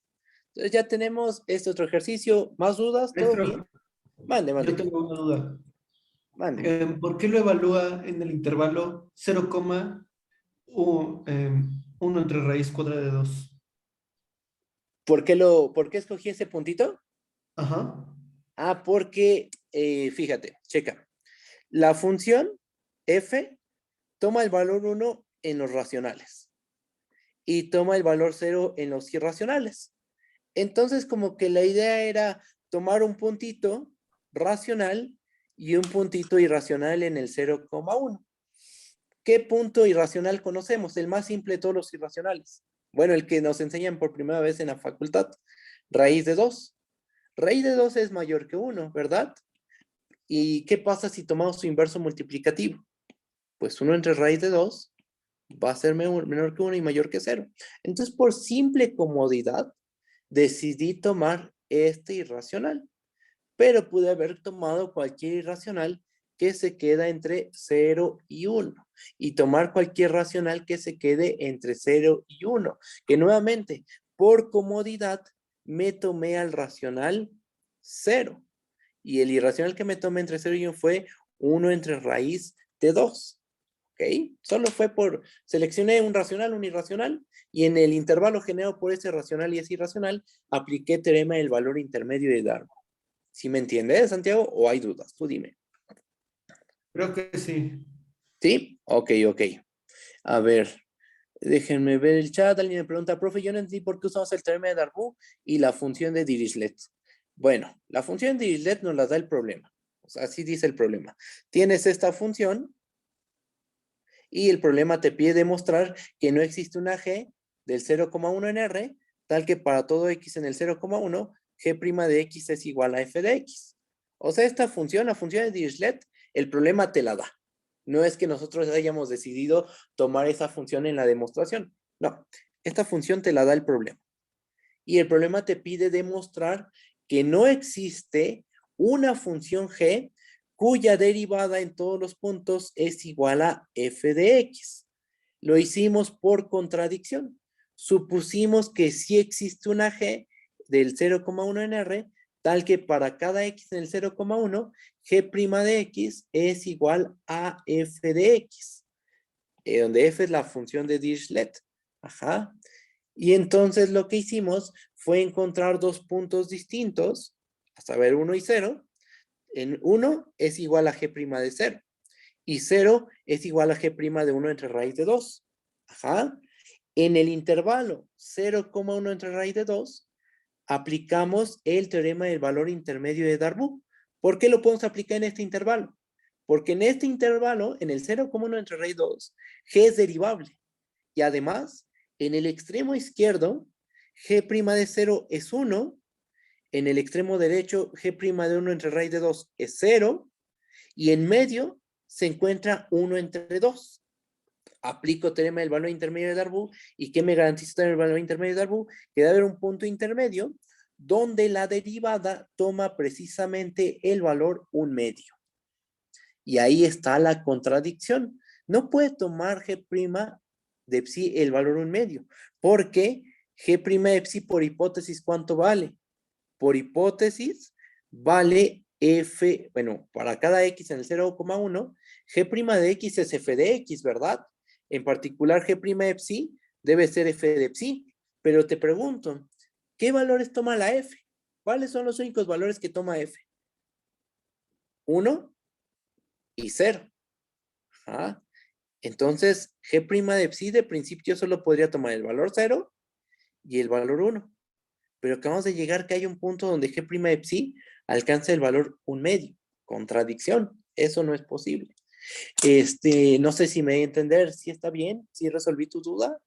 Entonces ya tenemos este otro ejercicio. ¿Más dudas? ¿Todo bien? Mande. Yo tengo una duda. Mande. ¿Por qué lo evalúa en el intervalo 0,1 entre raíz cuadrada de 2? ¿Por qué escogí ese puntito? Ajá. Ah, porque, fíjate, checa. La función f toma el valor 1 en los racionales y toma el valor 0 en los irracionales. Entonces, como que la idea era tomar un puntito racional y un puntito irracional en el 0,1. ¿Qué punto irracional conocemos? El más simple de todos los irracionales. Bueno, el que nos enseñan por primera vez en la facultad. Raíz de 2. Raíz de 2 es mayor que 1, ¿verdad? ¿Y qué pasa si tomamos su inverso multiplicativo? Pues 1 entre raíz de 2 va a ser menor que 1 y mayor que 0. Entonces, por simple comodidad, decidí tomar este irracional. Pero pude haber tomado cualquier irracional que se queda entre 0 y 1. Y tomar cualquier racional que se quede entre 0 y 1. Que nuevamente, por comodidad, me tomé al racional 0. Y el irracional que me tomé entre 0 y 1 fue 1 entre raíz de 2. ¿Ok? Solo fue por, seleccioné un racional, un irracional, y en el intervalo generado por ese racional y ese irracional, apliqué teorema del valor intermedio de Darboux. ¿Sí me entiendes, Santiago? ¿O hay dudas? Tú dime. Creo que sí. ¿Sí? Ok. A ver, déjenme ver el chat. Alguien me pregunta, profe, yo no entendí por qué usamos el teorema de Darboux y la función de Dirichlet. Bueno, la función de Dirichlet nos la da el problema. O sea, así dice el problema. Tienes esta función y el problema te pide demostrar que no existe una g del 0,1 en R, tal que para todo x en el 0,1, g' de x es igual a f de x. O sea, esta función, la función de Dirichlet, el problema te la da. No es que nosotros hayamos decidido tomar esa función en la demostración. No, esta función te la da el problema. Y el problema te pide demostrar que no existe una función g cuya derivada en todos los puntos es igual a f de x. Lo hicimos por contradicción. Supusimos que sí existe una g del 0,1 en R, tal que para cada x en el 0,1, g' de x es igual a f de x, donde f es la función de Dirichlet. Ajá. Y entonces lo que hicimos fue encontrar dos puntos distintos, a saber 1 y 0. En 1 es igual a g' de 0. Y 0 es igual a g' de 1 entre raíz de 2. Ajá. En el intervalo 0,1 entre raíz de 2, aplicamos el teorema del valor intermedio de Darboux. ¿Por qué lo podemos aplicar en este intervalo? Porque en este intervalo, en el 0,1 entre raíz de 2, g es derivable. Y además, en el extremo izquierdo, g' de 0 es 1. En el extremo derecho, g' de 1 entre raíz de 2 es 0. Y en medio se encuentra 1 entre 2. Aplico teorema del valor intermedio de Darboux. ¿Y qué me garantiza el valor intermedio de Darboux? Que debe haber un punto intermedio donde la derivada toma precisamente el valor 1/2. Y ahí está la contradicción. No puede tomar g' de psi el valor 1/2, porque g' de psi por hipótesis, ¿cuánto vale? Por hipótesis, vale f, bueno, para cada x en el 0,1, g' de x es f de x, ¿verdad? En particular, g' de psi debe ser f de psi. Pero te pregunto, ¿qué valores toma la f? ¿Cuáles son los únicos valores que toma f? 1 y 0. Ajá. Entonces, g' de psi de principio solo podría tomar el valor 0 y el valor 1. Pero acabamos de llegar que hay un punto donde g' de psi alcanza el valor 1/2. Contradicción. Eso no es posible. No sé si me voy a entender, si está bien, si resolví tu duda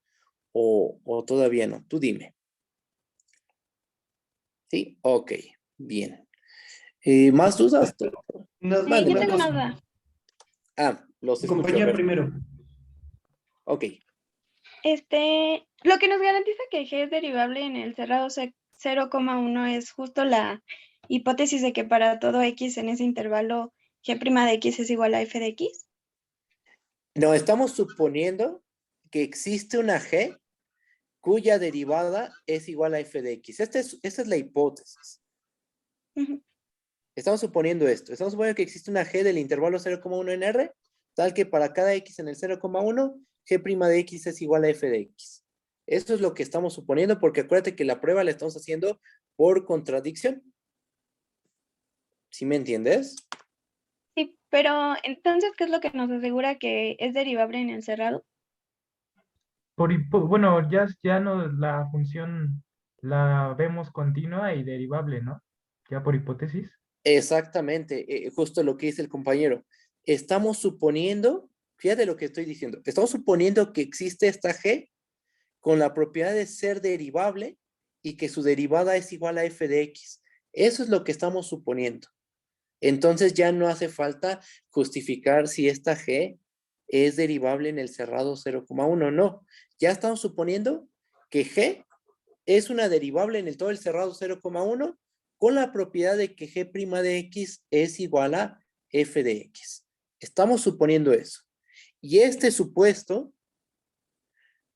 o todavía no. Tú dime. ¿Sí? Ok, bien. ¿Más dudas? Una, Yo una tengo una cosa. duda. Los Tu escucho. A compañía ver. primero. Ok. Lo que nos garantiza que G es derivable en el cerrado 0,1 es justo la hipótesis de que para todo X en ese intervalo G' de X es igual a F de X. No, estamos suponiendo que existe una G cuya derivada es igual a f de x. Esta es la hipótesis. Ujú. Estamos suponiendo esto. Estamos suponiendo que existe una G del intervalo 0,1 en R, tal que para cada x en el 0,1, g' de x es igual a f de x. Esto es lo que estamos suponiendo, porque acuérdate que la prueba la estamos haciendo por contradicción. ¿Sí me entiendes? Sí, pero entonces, ¿qué es lo que nos asegura que es derivable en el cerrado? Bueno, ya no la función la vemos continua y derivable, ¿no? Ya por hipótesis. Exactamente, justo lo que dice el compañero. Estamos suponiendo, fíjate lo que estoy diciendo, estamos suponiendo que existe esta G con la propiedad de ser derivable y que su derivada es igual a f de x. Eso es lo que estamos suponiendo. Entonces ya no hace falta justificar si esta G es derivable en el cerrado 0,1. No, ya estamos suponiendo que G es una derivable en el todo el cerrado 0,1 con la propiedad de que G' de x es igual a f de x. Estamos suponiendo eso. Y este supuesto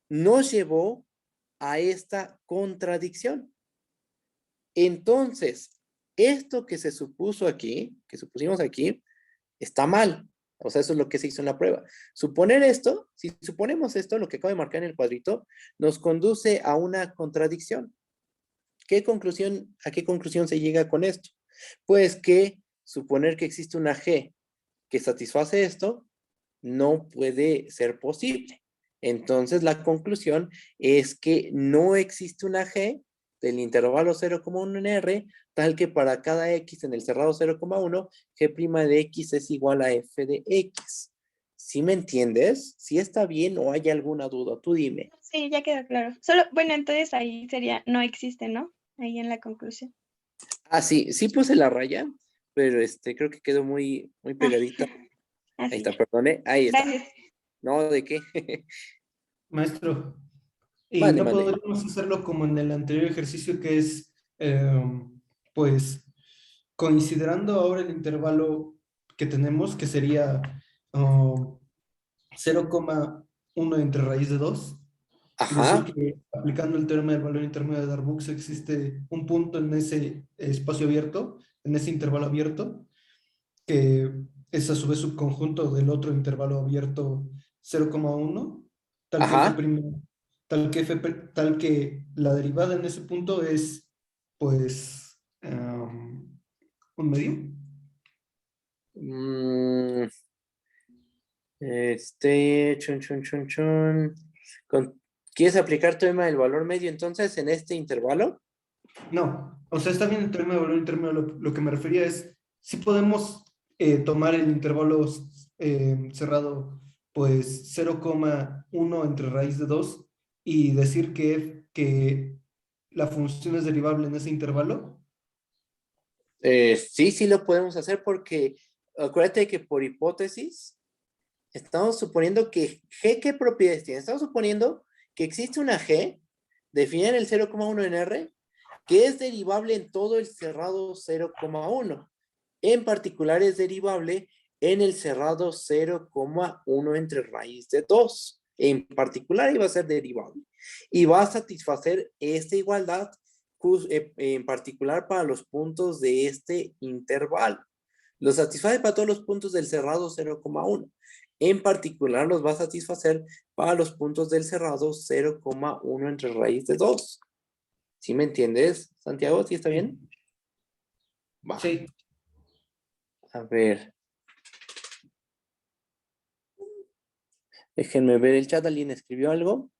nos llevó a esta contradicción. Entonces, esto que se supuso aquí, que supusimos aquí, está mal. O sea, eso es lo que se hizo en la prueba. Suponer esto, si suponemos esto, lo que acabo de marcar en el cuadrito, nos conduce a una contradicción. ¿A qué conclusión se llega con esto? Pues que suponer que existe una G que satisface esto no puede ser posible. Entonces la conclusión es que no existe una G del intervalo 0,1 en R, tal que para cada X en el cerrado 0,1, G' de X es igual a F de X. ¿Sí me entiendes? ¿Sí está bien o hay alguna duda? Tú dime. Sí, ya queda claro. Solo, bueno, entonces ahí sería, no existe, ¿no? Ahí en la conclusión. Ah, sí, sí puse la raya, pero creo que quedó muy, muy Ah, pegadita. Ahí así. está, perdone. Ahí está. Gracias. No, ¿de qué? Maestro, y Mande, no mande. podríamos hacerlo como en el anterior ejercicio que es, pues, considerando ahora el intervalo que tenemos, que sería 0,1 entre raíz de 2 y decir Ajá, que aplicando el teorema del valor intermedio de Darboux existe un punto en ese espacio abierto, en ese intervalo abierto, que es a su vez subconjunto del otro intervalo abierto 0,1, tal que ajá. tal que la derivada en ese punto es, pues, un medio. Mm, chun, chun, chun, chun. ¿Quieres aplicar teorema del valor medio entonces en este intervalo? No, o sea, está bien el teorema de valor intermedio. Lo que me refería es, si podemos tomar el intervalo cerrado, pues 0,1 entre raíz de 2 y decir que la función es derivable en ese intervalo. Sí, sí lo podemos hacer porque acuérdate que por hipótesis estamos suponiendo que G, ¿qué propiedades tiene? Estamos suponiendo que existe una G definida en el 0,1 en R que es derivable en todo el cerrado 0,1. En particular es derivable en el cerrado 0,1 entre raíz de 2. En particular iba a ser derivable. Y va a satisfacer esta igualdad en particular para los puntos de este intervalo. Lo satisface para todos los puntos del cerrado 0,1. En particular los va a satisfacer para los puntos del cerrado 0,1 entre raíz de 2. ¿Sí me entiendes, Santiago? ¿Sí está bien? Va. Sí, A ver. Déjenme ver el chat. ¿Alguien escribió algo?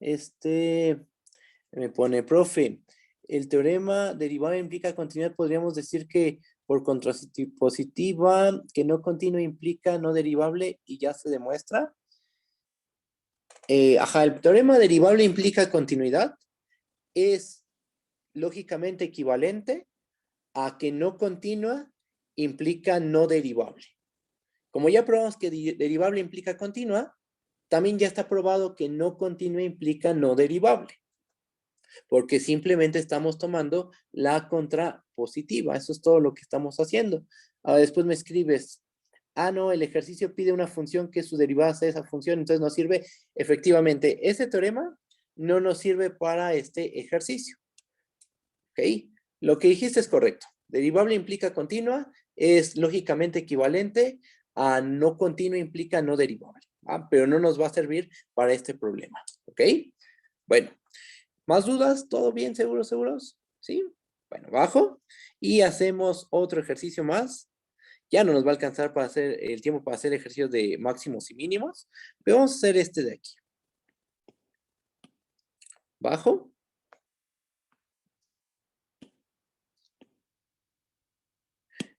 Me pone, profe, el teorema derivable implica continuidad. Podríamos decir que por contrapositiva, que no continua implica no derivable y ya se demuestra. Ajá, el teorema derivable implica continuidad. Es lógicamente equivalente a que no continua implica no derivable. Como ya probamos que derivable implica continua, también ya está probado que no continua implica no derivable, porque simplemente estamos tomando la contrapositiva. Eso es todo lo que estamos haciendo. Ahora después me escribes, no, el ejercicio pide una función que su derivada sea esa función, entonces no sirve. Efectivamente, ese teorema no nos sirve para este ejercicio. ¿Ok? Lo que dijiste es correcto. Derivable implica continua, es lógicamente equivalente a no continua implica no derivable. Pero no nos va a servir para este problema. ¿Ok? Bueno, ¿más dudas? ¿Todo bien? ¿Seguros, seguros? ¿Sí? Bueno, bajo y hacemos otro ejercicio más. Ya no nos va a alcanzar para hacer el tiempo para hacer ejercicios de máximos y mínimos, pero vamos a hacer este de aquí. Bajo.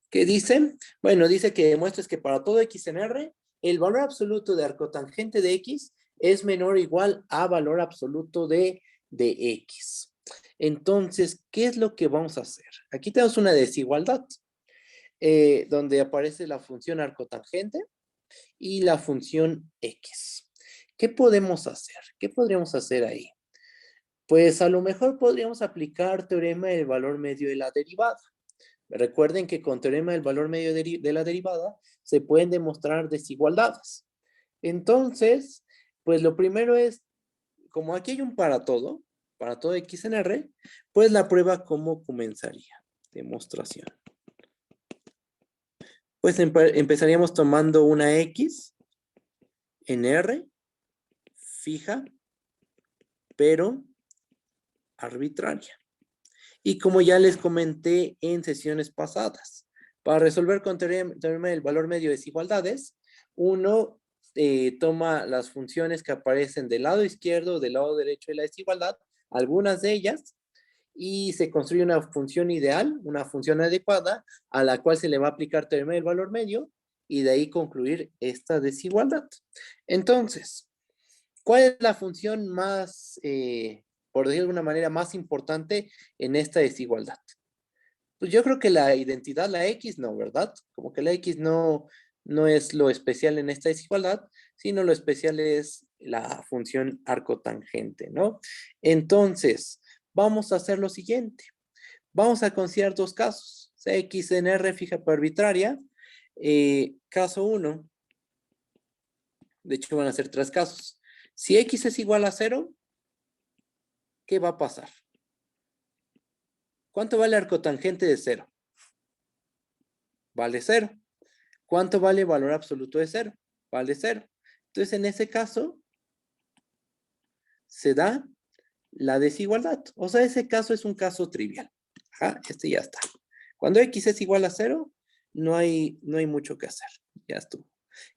¿Qué dice? Bueno, dice que demuestres que para todo x en R, el valor absoluto de arcotangente de x es menor o igual a valor absoluto de x. Entonces, ¿qué es lo que vamos a hacer? Aquí tenemos una desigualdad, donde aparece la función arcotangente y la función x. ¿Qué podemos hacer? ¿Qué podríamos hacer ahí? Pues a lo mejor podríamos aplicar teorema del valor medio de la derivada. Recuerden que con teorema del valor medio de la derivada se pueden demostrar desigualdades. Entonces, pues lo primero es, como aquí hay un para todo x en R, pues la prueba ¿cómo comenzaría? Demostración. Pues empezaríamos tomando una x en R, fija, pero arbitraria. Y como ya les comenté en sesiones pasadas, para resolver con teorema del valor medio de desigualdades, uno toma las funciones que aparecen del lado izquierdo o del lado derecho de la desigualdad, algunas de ellas, y se construye una función ideal, una función adecuada, a la cual se le va a aplicar teorema del valor medio, y de ahí concluir esta desigualdad. Entonces, ¿cuál es la función más, por decirlo de alguna manera, más importante en esta desigualdad? Pues yo creo que la identidad, la X, no, ¿verdad? Como que la X no es lo especial en esta desigualdad, sino lo especial es la función arcotangente, ¿no? Entonces, vamos a hacer lo siguiente. Vamos a considerar dos casos. X en R fija por arbitraria. Caso 1. De hecho, van a ser 3 casos. Si X es igual a 0, ¿qué va a pasar? ¿Cuánto vale arcotangente de 0? Vale 0. ¿Cuánto vale valor absoluto de 0? Vale 0. Entonces, en ese caso, se da la desigualdad. O sea, ese caso es un caso trivial. Ajá, este ya está. Cuando X es igual a 0, no hay mucho que hacer. Ya estuvo.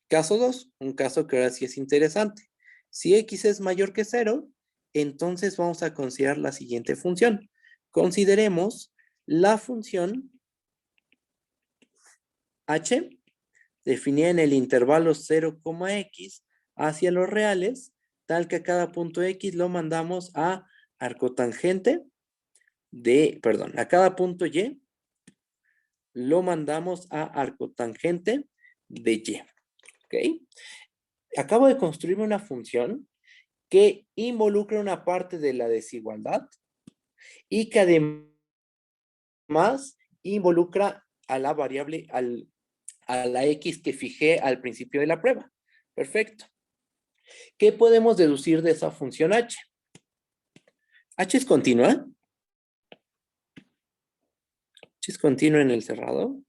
Caso 2, un caso que ahora sí es interesante. Si X es mayor que 0, entonces vamos a considerar la siguiente función. Consideremos la función h definida en el intervalo 0,x hacia los reales, tal que a cada punto x lo mandamos a arcotangente a cada punto y lo mandamos a arcotangente de y. ¿Ok? Acabo de construir una función que involucra una parte de la desigualdad y que además involucra a la variable, a la X que fijé al principio de la prueba. Perfecto. ¿Qué podemos deducir de esa función h? ¿H es continua? ¿H es continua en el cerrado?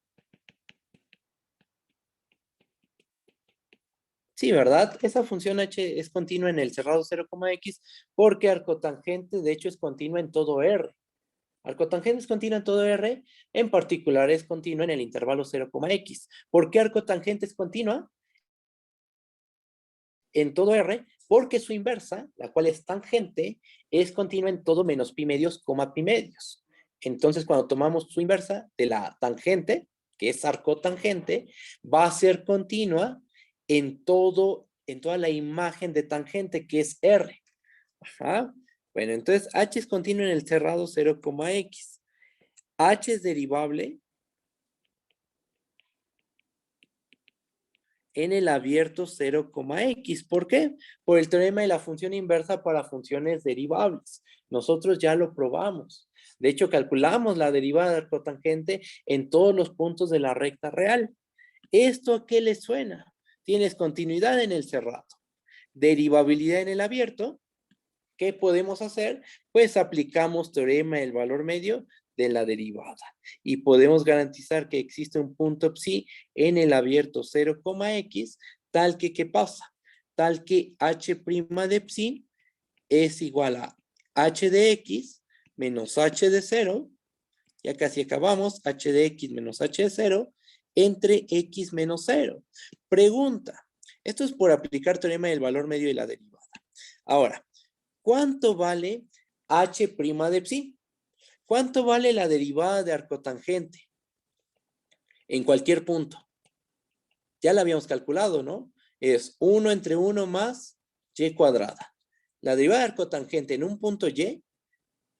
Sí, ¿verdad? Esa función h es continua en el cerrado 0,x porque arcotangente de hecho es continua en todo R. Arcotangente es continua en todo R, en particular es continua en el intervalo 0,x. ¿Por qué arcotangente es continua en todo R? Porque su inversa, la cual es tangente, es continua en todo menos pi medios, pi medios. Entonces, cuando tomamos su inversa de la tangente, que es arcotangente, va a ser continua en toda la imagen de tangente, que es R. Ajá. Bueno, entonces h es continuo en el cerrado 0,x. H es derivable en el abierto 0,x. ¿Por qué? Por el teorema de la función inversa para funciones derivables. Nosotros ya lo probamos. De hecho, calculamos la derivada del cotangente en todos los puntos de la recta real. ¿Esto a qué le suena? Tienes continuidad en el cerrado, derivabilidad en el abierto. ¿Qué podemos hacer? Pues aplicamos teorema del valor medio de la derivada y podemos garantizar que existe un punto psi en el abierto 0,x tal que, ¿qué pasa? Tal que h' de psi es igual a h de x menos h de 0, ya casi acabamos, h de x menos h de 0 entre x menos 0. Pregunta. Esto es por aplicar teorema del valor medio de la derivada. Ahora, ¿cuánto vale h' de psi? ¿Cuánto vale la derivada de arcotangente? En cualquier punto. Ya la habíamos calculado, ¿no? Es 1 entre 1 más y cuadrada. La derivada de arcotangente en un punto y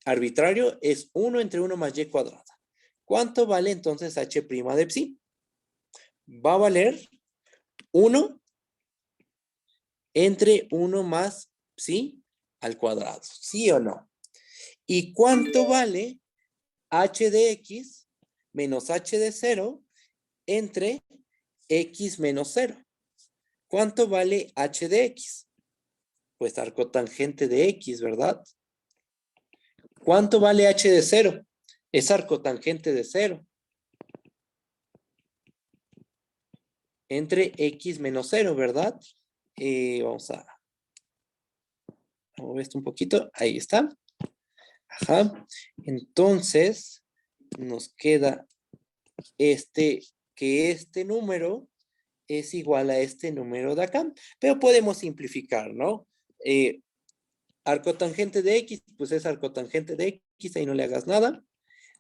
arbitrario es 1 entre 1 más y cuadrada. ¿Cuánto vale entonces h' de psi? Va a valer 1 entre 1 más psi al cuadrado. ¿Sí o no? ¿Y cuánto vale h de x menos h de 0 entre x menos 0? ¿Cuánto vale h de x? Pues arcotangente de x, ¿verdad? ¿Cuánto vale h de 0? Es arcotangente de 0. Entre x menos 0, ¿verdad? Vamos a mover esto un poquito. Ahí está. Ajá. Entonces, nos queda que este número es igual a este número de acá. Pero podemos simplificar, ¿no? Arcotangente de x, pues es arcotangente de x, ahí no le hagas nada.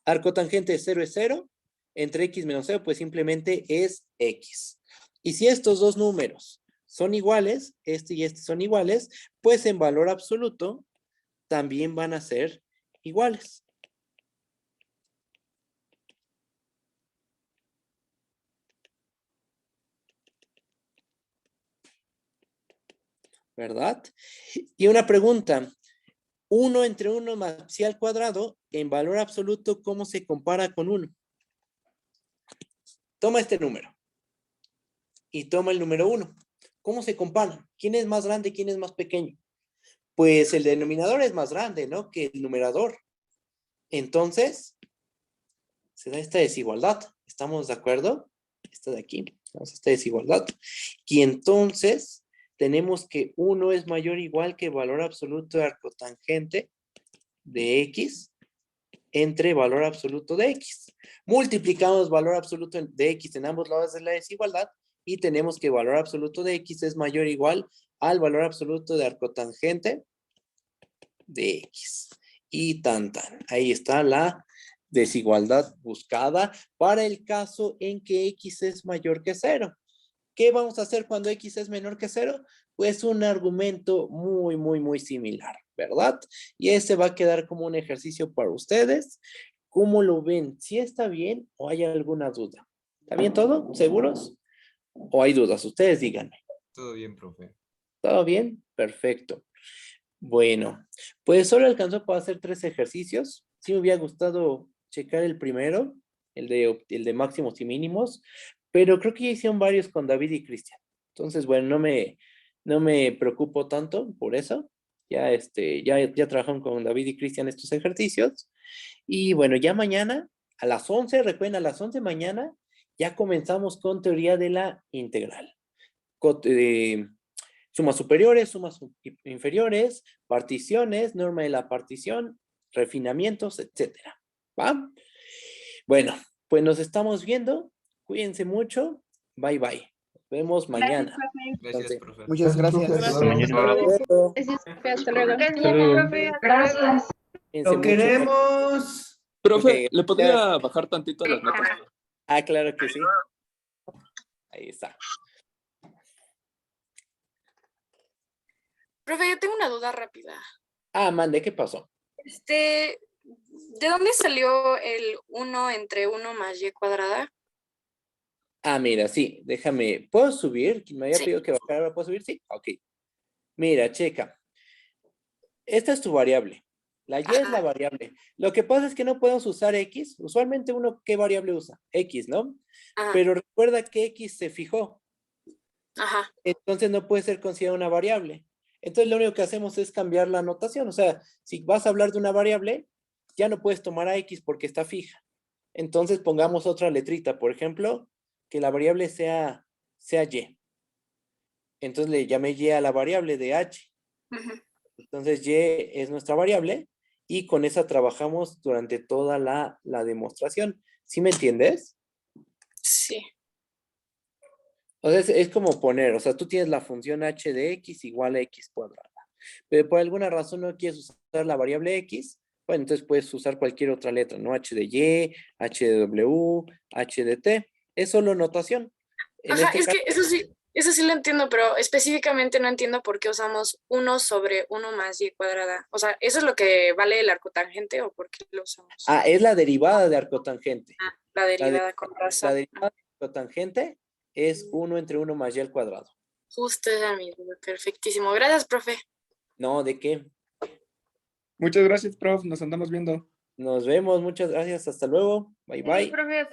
Arcotangente de 0 es 0. Entre x menos 0, pues simplemente es x. Y si estos dos números son iguales, este y este son iguales, pues en valor absoluto también van a ser iguales. ¿Verdad? Y una pregunta. 1 entre 1 más psi al cuadrado, en valor absoluto, ¿cómo se compara con 1? Toma este número. Y toma el número 1. ¿Cómo se comparan? ¿Quién es más grande y quién es más pequeño? Pues el denominador es más grande, ¿no? Que el numerador. Entonces, se da esta desigualdad. ¿Estamos de acuerdo? Esta de aquí. Tenemos esta desigualdad. Y entonces, tenemos que 1 es mayor o igual que el valor absoluto de arcotangente de x entre valor absoluto de x. Multiplicamos valor absoluto de x en ambos lados de la desigualdad y tenemos que valor absoluto de x es mayor o igual al valor absoluto de arcotangente de x. Y tan. Ahí está la desigualdad buscada para el caso en que x es mayor que 0. ¿Qué vamos a hacer cuando x es menor que 0? Pues un argumento muy similar, ¿verdad? Y ese va a quedar como un ejercicio para ustedes. ¿Cómo lo ven? ¿Sí está bien o hay alguna duda? ¿Está bien todo? ¿Seguros? ¿O hay dudas? Ustedes díganme. Todo bien, profe. ¿Todo bien? Perfecto. Bueno, pues solo alcanzó para hacer 3 ejercicios. Sí me hubiera gustado checar el primero, el de máximos y mínimos, pero creo que ya hicieron varios con David y Cristian. Entonces, bueno, no me preocupo tanto por eso. Ya trabajaron con David y Cristian estos ejercicios. Y bueno, ya mañana a las 11, recuerden, a las 11 mañana ya comenzamos con teoría de la integral. Sumas superiores, sumas inferiores, particiones, norma de la partición, refinamientos, etcétera. ¿Va? Bueno, pues nos estamos viendo. Cuídense mucho. Bye, bye. Nos vemos mañana. Gracias, profe. Muchas gracias. Hasta Gracias, mañana. profe. Gracias, profe. Hasta luego. Hasta luego. Gracias. Cuídense ¡Lo mucho. queremos! Profe, Ok, ¿le podría bajar tantito las notas? Ah, claro que sí. Ahí está. Profe, yo tengo una duda rápida. Ah, mande, ¿qué pasó? ¿De dónde salió el 1 entre 1 más y cuadrada? Ah, mira, sí, déjame. ¿Puedo subir? Me había Sí. pedido que bajara, ¿ahora puedo subir? Sí, ok. Mira, checa. Esta es tu variable. La y es la variable. Lo que pasa es que no podemos usar x. Usualmente uno, ¿qué variable usa? X, ¿no? Ajá, Pero recuerda que x se fijó. ajá. Entonces no puede ser considerada una variable. Entonces lo único que hacemos es cambiar la notación. O sea, si vas a hablar de una variable, ya no puedes tomar a x porque está fija. Entonces pongamos otra letrita. Por ejemplo, que la variable sea y. Entonces le llamé y a la variable de h. Ujú. Entonces y es nuestra variable y con esa trabajamos durante toda la demostración. ¿Sí me entiendes? Sí. O sea, es como poner, o sea, tú tienes la función h de x igual a x cuadrada. Pero por alguna razón no quieres usar la variable x, bueno, entonces puedes usar cualquier otra letra, ¿no? H de y, h de w, h de t. Es solo notación. En Ajá, este es caso, que eso sí lo entiendo, pero específicamente no entiendo por qué usamos 1 sobre 1 más y cuadrada. O sea, ¿eso es lo que vale el arcotangente o por qué lo usamos? es la derivada de arcotangente. La derivada de- con La razón. derivada de arcotangente es 1 entre 1 más y al cuadrado. Justo esa misma. Perfectísimo. Gracias, profe. No, ¿de qué? Muchas gracias, prof. Nos andamos viendo. Nos vemos, muchas gracias, hasta luego. Bye, bye. Profe,